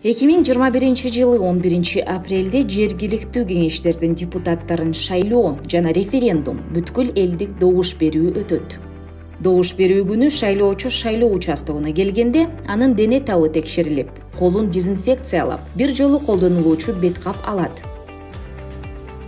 2021-жылы 11-апрелде жергиликтүү кеңештердин депутаттарын шайлоо жана референдум бүткүл элдик добуш берүү өтөт. Добуш берүү күнү шайлоочу шайлоо участогуна келгенде анын дене табы текшерилип, колун дезинфекциялап, бир жолу колдонулуучу бет кап алат.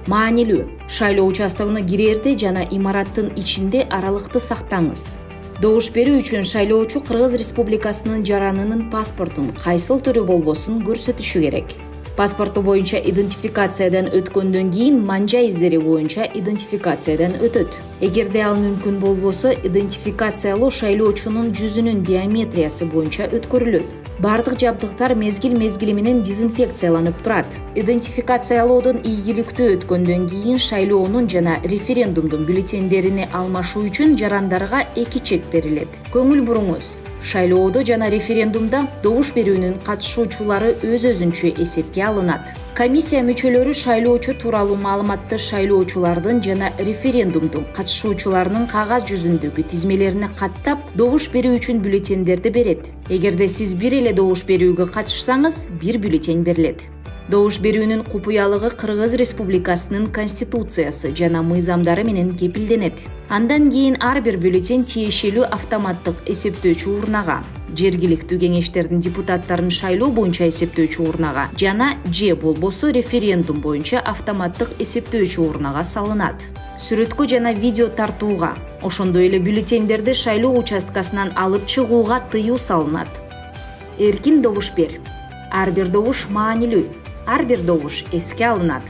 Маанилүү, шайлоо участогуна кирерде жана имараттын ичинде аралыкты сактаңыз. Добуш берүү үчүн шайлоочу Кыргыз Республикасынын жаранынын паспортун кайсыл түрү болбосун көрсөтүшү керек. Паспорту боюнча идентификациядан өткөндөн кийин манжа издери боюнча идентификациядан өтөт. Эгерде ал мүмкүн болбосо, идентификациялоо шайлоочунун жүзүнүн биометриясы боюнча өткөрүлөт. Бардык жабдыктар мезгил менен дезинфекцияланып турат. Идентификациялоодон ийгиликтүү өткөндөн кийин шайлоонун жана референдумдун бюллетендеrini алмашуу үчүн жарандарга 2 чек берилет. Көңүл буруңуз. Шайлоодо жана референдумда добуш берүүнүн катышуучулары өз-өзүнчө эсепке алынат. Комиссия мүчөлөрү шайлоочу тууралуу маалыматты шайлоочулардын жана референдумдун катышуучуларынын кагаз жүзүндөгү тизмелерине каттап, добуш берүү үчүн бюллетендерди берет. Эгерде сиз бир эле добуш берүүгө катышсаңыз, бир бюллетень берилет. Добуш берүүнүн купуялыгы Кыргыз Республикасынын Конституциясы жана мыйзамдары менен кепилденет. Андан кийин ар бир бюллетень тиешелүү автоматтык эсептөөчү урнага, жергиликтүү кеңештердин депутаттарын шайлоо боюнча эсептөөчү урнага жана же болбосо референдум боюнча автоматтык эсептөөчү урнага салынат. Сүрөткө жана видео тартууга, ошондой эле бюллетендерди шайлоо участкасынан алып чыгууга тыюу салынат. Эркин добуш бер. Ар бир добуш маанилүү. Ар бир добуш эске алынат.